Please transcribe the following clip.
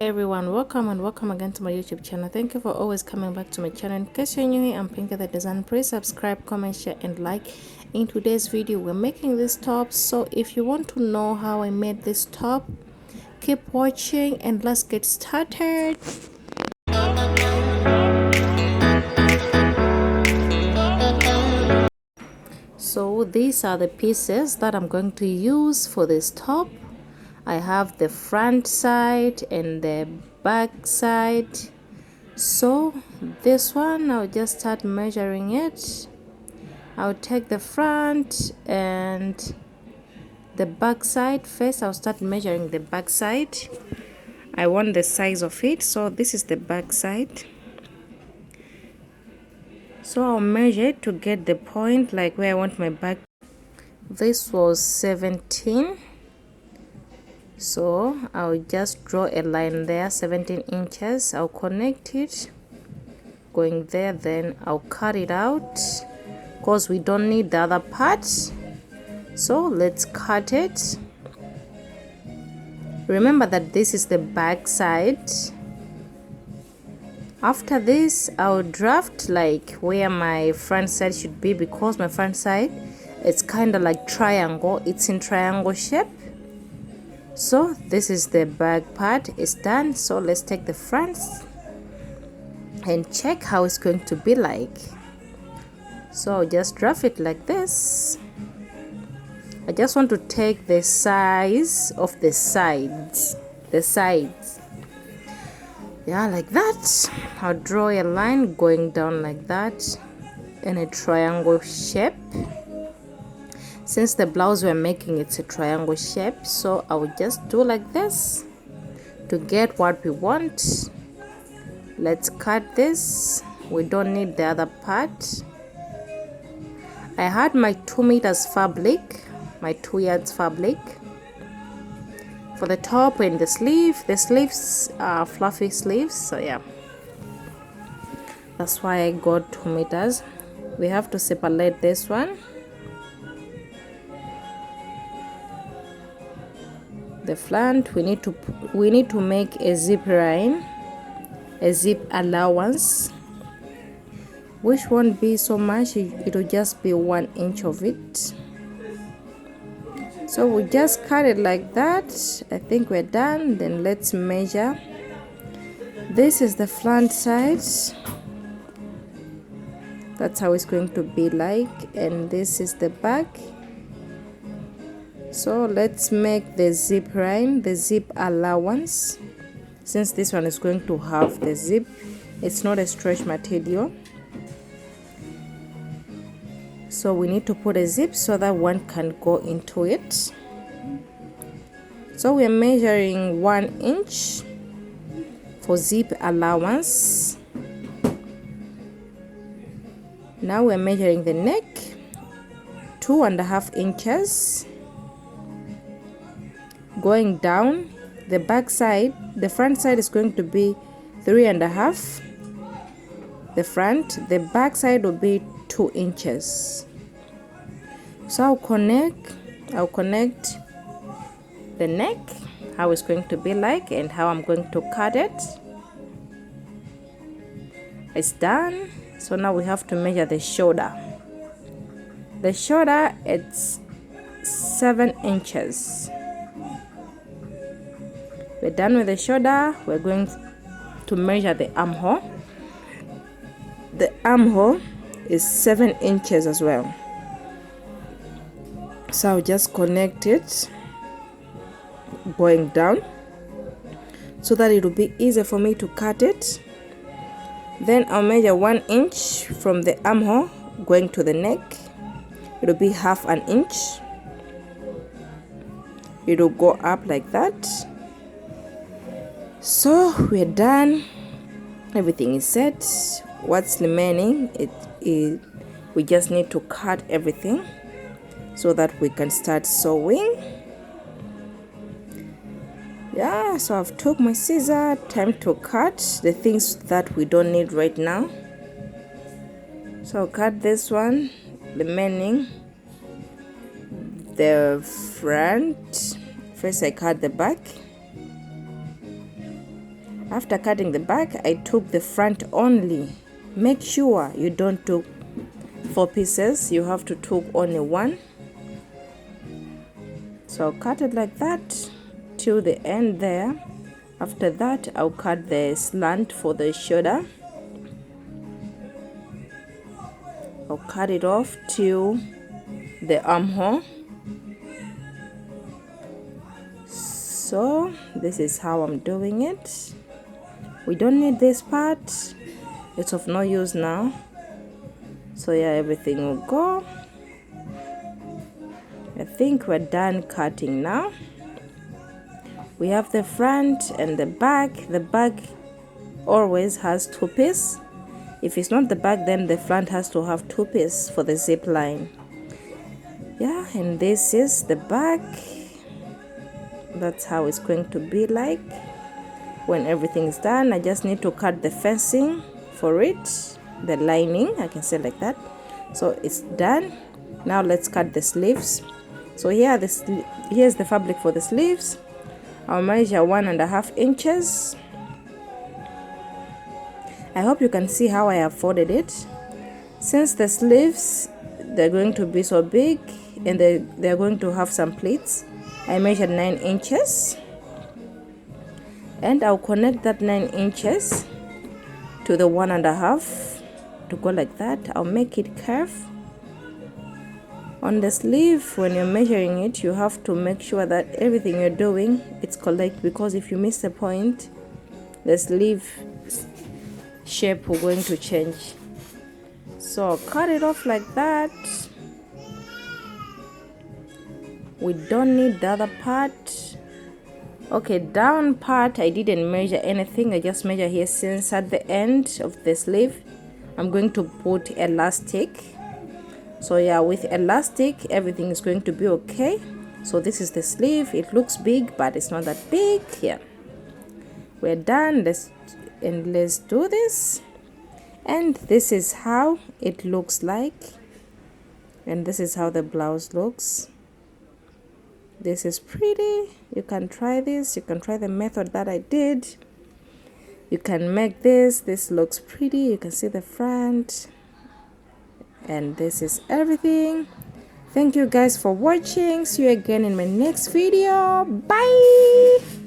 Everyone, welcome and welcome again to my YouTube channel. Thank you for always coming back to my channel. In case you're new here, I'm Pinky the Design. Please subscribe, comment, share and like. In today's video we're making this top, so if you want to know how I made this top, keep watching and let's get started. So these are the pieces that I'm going to use for this top. I have the front side and the back side. So this one, I'll just start measuring it. I'll take the front and the back side. First I'll start measuring the back side. I want the size of it, so this is the back side. So I'll measure it to get the point, like where I want my back. This was 17. So I'll just draw a line there, 17 inches. I'll connect it going there, then I'll cut it out because we don't need the other part. So let's cut it. Remember that this is the back side. After this, I'll draft like where my front side should be, because my front side, it's kind of like triangle. It's in triangle shape. So this is the back part, is done. So let's take the front and check how it's going to be like. So I'll just draft it like this. I just want to take the size of the sides, yeah, like that. I'll draw a line going down like that in a triangle shape. Since the blouse we're making, it's a triangle shape, so I will just do like this to get what we want. Let's cut this. We don't need the other part. I had my 2 meters fabric, my 2 yards fabric for the top and the sleeve. The sleeves are fluffy sleeves, so yeah, that's why I got 2 meters. We have to separate this one. The front, we need to make a zip line, a zip allowance, which won't be so much. It'll just be 1 inch of it. So we just cut it like that. I think we're done. Then let's measure. This is the front side. That's how it's going to be like, and this is the back. So let's make the zip line, the zip allowance. Since this one is going to have the zip, it's not a stretch material, so we need to put a zip so that one can go into it. So we're measuring 1 inch for zip allowance. Now we're measuring the neck, 2.5 inches. Going down the back side, the front side is going to be 3.5. The front, the back side will be 2 inches. So I'll connect the neck, how it's going to be like, and how I'm going to cut it. It's done. So now we have to measure the shoulder. The shoulder, it's 7 inches. We're done with the shoulder. We're going to measure the armhole. The armhole is 7 inches as well. So I'll just connect it going down so that it will be easier for me to cut it. Then I'll measure 1 inch from the armhole going to the neck. It will be 1/2 inch. It will go up like that. So we're done. Everything is set. What's remaining, we just need to cut everything so that we can start sewing. Yeah, so I've took my scissor. Time to cut the things that we don't need right now. So I'll cut this one, remaining the front. First I cut the back. After cutting the back, I took the front only. Make sure you don't took 4 pieces, you have to took only 1. So I'll cut it like that till the end there. After that, I'll cut the slant for the shoulder. I'll cut it off till the armhole. So this is how I'm doing it. We don't need this part, it's of no use now. So yeah, everything will go. I think we're done cutting now. We have the front and the back. The back always has 2 pieces. If it's not the back, then the front has to have 2 pieces for the zip line. Yeah, and this is the back. That's how it's going to be like when everything is done. I just need to cut the fencing for it, the lining, I can say like that. So it's done. Now let's cut the sleeves. So here's the fabric for the sleeves. I'll measure 1.5 inches. I hope you can see how I have folded it. Since the sleeves, they're going to be so big and they're going to have some pleats, I measured 9 inches. And I'll connect that 9 inches to the 1.5 to go like that. I'll make it curve. On the sleeve, when you're measuring it, you have to make sure that everything you're doing, it's correct, because if you miss the point, the sleeve shape will going to change. So I'll cut it off like that. We don't need the other part. Okay, down part I didn't measure anything, I just measure here, since at the end of the sleeve I'm going to put elastic. So yeah, with elastic everything is going to be okay. So this is the sleeve. It looks big, but it's not that big. Yeah, we're done. Let's do this. And this is how it looks like, and this is how the blouse looks. This is pretty. You can try this. You can try the method that I did. You can make this. This looks pretty. You can see the front. And this is everything. Thank you guys for watching. See you again in my next video. Bye.